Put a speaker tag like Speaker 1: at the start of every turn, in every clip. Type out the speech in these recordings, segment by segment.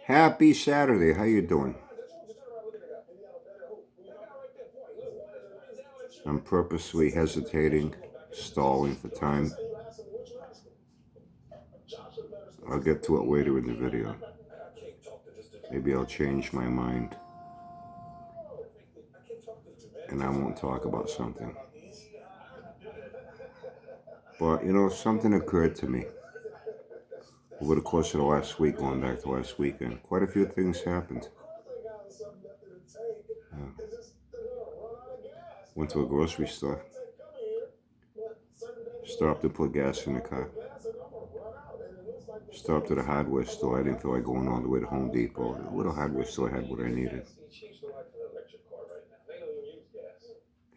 Speaker 1: Happy Saturday. How you doing? I'm purposely hesitating, stalling for time. I'll get to it later in the video. Maybe I'll change my mind and I won't talk about something. But, something occurred to me over the course of the last week, going back to last weekend. Quite a few things happened. Went to a grocery store. Stopped to put gas in the car. Stopped at a hardware store. I didn't feel like going all the way to Home Depot. The little hardware store had what I needed.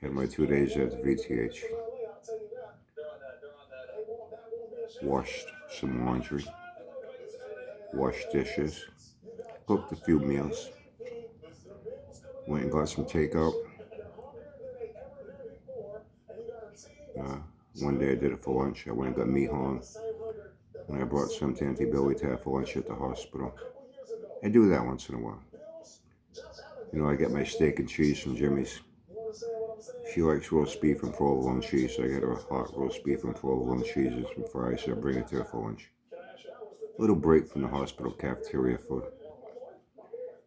Speaker 1: Had my 2 days at the VTH. Washed some laundry. Washed dishes. Cooked a few meals. Went and got some takeout. One day I did it for lunch. I went and got Mihon. And I brought some to Auntie Billy to have for lunch at the hospital. I do that once in a while. I get my steak and cheese from Jimmy's. She likes roast beef and provolone cheese, so I get her a hot roast beef and provolone cheese and some fries, so I bring it to her for lunch. A little break from the hospital cafeteria food.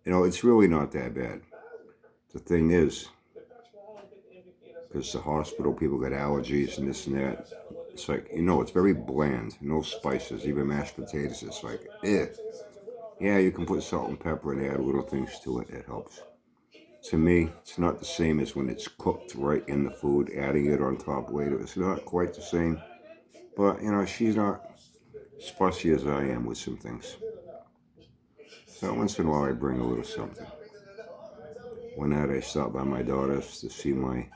Speaker 1: It's really not that bad. The thing is, because the hospital people got allergies and this and that, it's like, it's very bland, no spices, even mashed potatoes, it's like, eh. Yeah, you can put salt and pepper and add little things to it, it helps. To me, it's not the same as when it's cooked right in the food, adding it on top later. It's not quite the same. But, she's not as fussy as I am with some things. So once in a while I bring a little something. One night I stopped by my daughter's to see my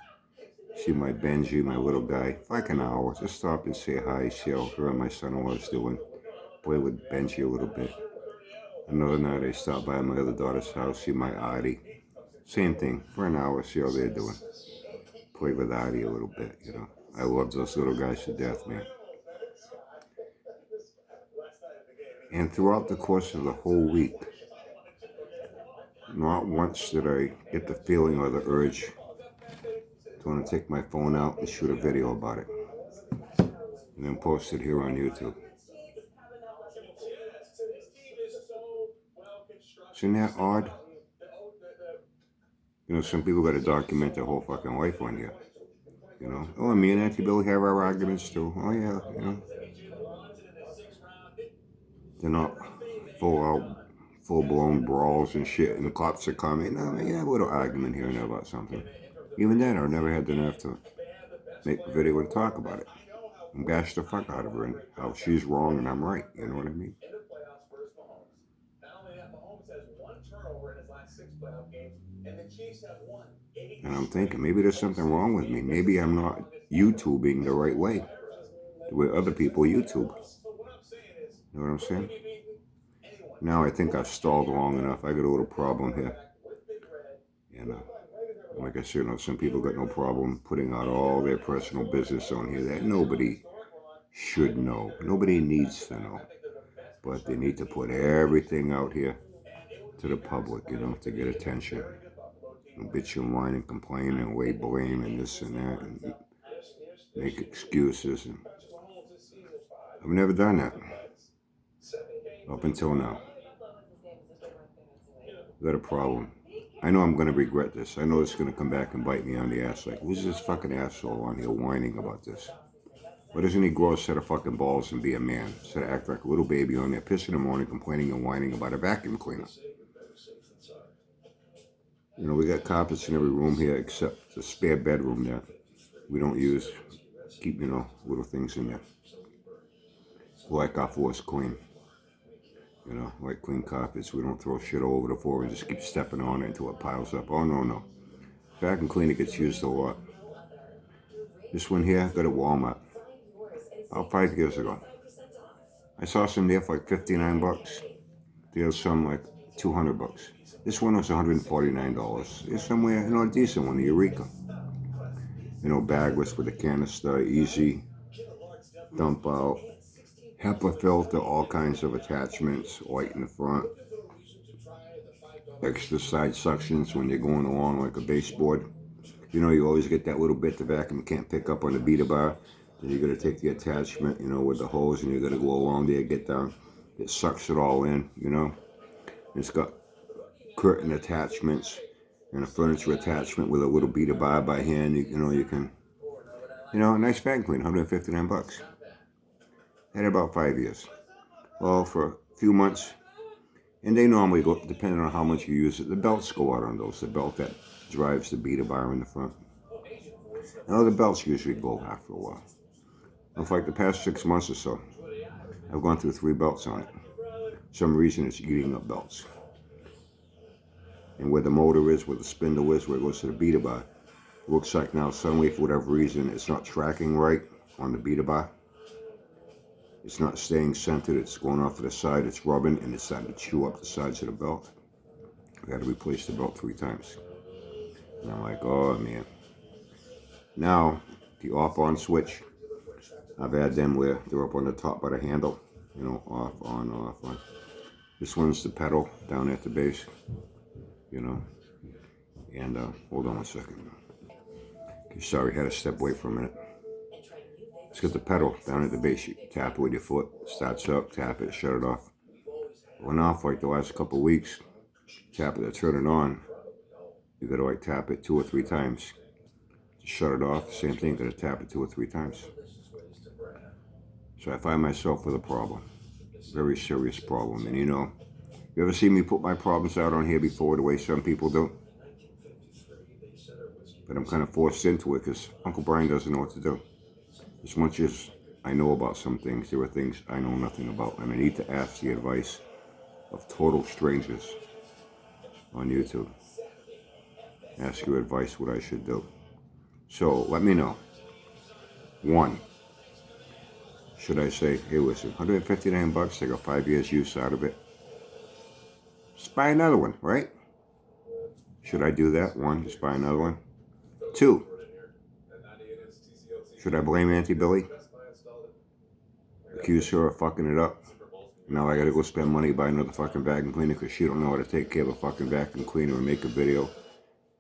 Speaker 1: Benji, my little guy, for like an hour. Just stop and say hi, see how her and my son-in-law's doing. Play with Benji a little bit. Another night I stopped by my other daughter's house, see my Artie. Same thing, for an hour, see how they're doing. Play with Artie a little bit, I love those little guys to death, man. And throughout the course of the whole week, not once did I get the feeling or the urge to want to take my phone out and shoot a video about it. And then post it here on YouTube. Isn't that odd? Some people got to document their whole fucking life on here. Oh, me and Auntie Billy have our arguments too. Oh yeah, They're not full-blown brawls and shit, and the cops are coming. No, man, you have a little argument here and there about something. Even then, I've never had the nerve to make a video and talk about it. And bash the fuck out of her and how she's wrong and I'm right. You know what I mean? And I'm thinking, maybe there's something wrong with me. Maybe I'm not YouTubing the right way. The way other people YouTube. You know what I'm saying? Now I think I've stalled long enough. I got a little problem here. And like I said, some people got no problem putting out all their personal business on here that nobody should know. Nobody needs to know. But they need to put everything out here to the public, to get attention. And bitch and whine and complain and lay blame and this and that and make excuses. And I've never done that. Up until now. I've got a problem. I know I'm going to regret this. I know it's going to come back and bite me on the ass. Like, who's this fucking asshole on here whining about this? Why doesn't he grow a set of fucking balls and be a man? Instead of act like a little baby on there, pissing in the morning, complaining and whining about a vacuum cleaner. We got carpets in every room here except the spare bedroom that we don't use. Keep, little things in there. Like our floor's clean. Like clean carpets. We don't throw shit all over the floor and just keep stepping on it until it piles up. Oh, no. Vacuum cleaner gets used a lot. This one here, got at Walmart. About 5 years ago. I saw some there for like $59. There's some like $200. This one was $149. There's somewhere, a decent one, the Eureka. Bagless with a canister, easy, dump out, HEPA filter, all kinds of attachments, white in the front. extra side suctions when you're going along like a baseboard. You know, you always get that little bit the vacuum can't pick up on the beater bar. Then you're going to take the attachment, you know, with the hose, and you're going to go along there, get down. It sucks it all in, you know. It's got curtain attachments and a furniture attachment with a little beater bar by hand. You know, you can, you know, a nice vacuum cleaner, 159 bucks. Had about 5 years. Well, for a few months, and they normally go, depending on how much you use it, the belts go out on those. The belt that drives the beater bar in the front. Now the belts usually go after a while. In fact, the past 6 months or so, I've gone through 3 belts on it. For some reason it's eating up belts. And where the motor is, where the spindle is, where it goes to the beater bar, it looks like now suddenly for whatever reason it's not tracking right on the beater bar. It's not staying centered, it's going off to the side, it's rubbing, and it's starting to chew up the sides of the belt. I had to replace the belt 3 times. And I'm like, oh man. Now, the off-on switch, I've had them where they're up on the top by the handle. You know, off, on. This one's the pedal down at the base. You know. And, hold on 1 second. Okay, sorry, had to step away for a minute. Let's get the pedal down at the base. You tap it with your foot, starts up, tap it, shut it off. Went off like the last couple of weeks. Tap it to turn it on. You gotta like tap it 2 or 3 times. To shut it off, same thing, gotta tap it 2 or 3 times. So I find myself with a problem. Very serious problem. And you know, you ever see me put my problems out on here before the way some people do? But I'm kind of forced into it because Uncle Brian doesn't know what to do. As much as I know about some things, there are things I know nothing about. And I need to ask the advice of total strangers on YouTube. Ask your advice what I should do. So let me know. 1, should I say, hey listen, 159 bucks, I got 5 years use out of it. Just buy another one, right? Should I do that? 1, just buy another one. 2, should I blame Auntie Billy? Accuse her of fucking it up? Now I gotta go spend money buy another fucking vacuum cleaner because she don't know how to take care of a fucking vacuum cleaner and make a video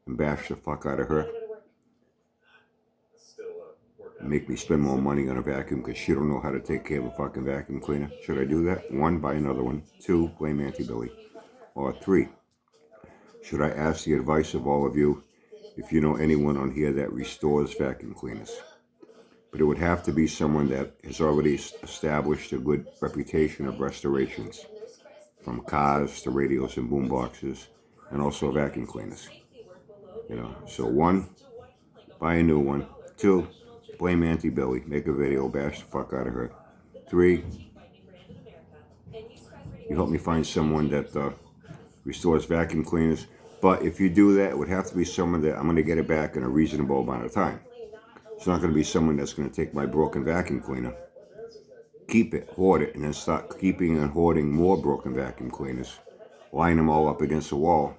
Speaker 1: and bash the fuck out of her. And make me spend more money on a vacuum because she don't know how to take care of a fucking vacuum cleaner. Should I do that? 1, buy another one. 2, blame Auntie Billy. Or 3, should I ask the advice of all of you if you know anyone on here that restores vacuum cleaners? But it would have to be someone that has already established a good reputation of restorations, from cars to radios and boom boxes, and also vacuum cleaners. You know, so 1, buy a new one. 2, blame Auntie Billy, make a video, bash the fuck out of her. 3, you help me find someone that restores vacuum cleaners. But if you do that, it would have to be someone that I'm going to get it back in a reasonable amount of time. It's not going to be someone that's going to take my broken vacuum cleaner, keep it, hoard it, and then start keeping and hoarding more broken vacuum cleaners, line them all up against the wall,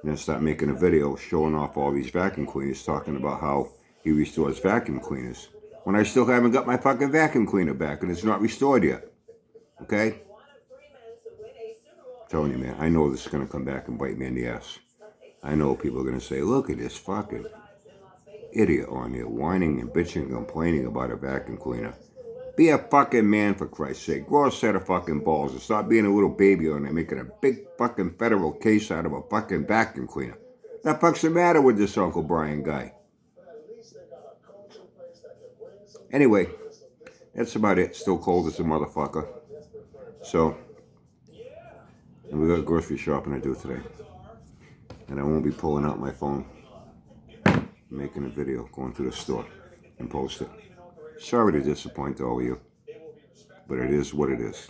Speaker 1: and then start making a video showing off all these vacuum cleaners, talking about how he restores vacuum cleaners, when I still haven't got my fucking vacuum cleaner back and it's not restored yet. Okay? I'm telling you, man, I know this is going to come back and bite me in the ass. I know people are going to say, look at this fucking idiot on here whining and bitching and complaining about a vacuum cleaner. Be a fucking man, for Christ's sake. Grow a set of fucking balls and stop being a little baby on there making a big fucking federal case out of a fucking vacuum cleaner. What the fuck's the matter with this Uncle Brian guy? Anyway, that's about it. Still cold as a motherfucker. So, and we got grocery shopping to do today. And I won't be pulling out my phone, making a video, going to the store and post it. Sorry to disappoint all of you, but it is what it is.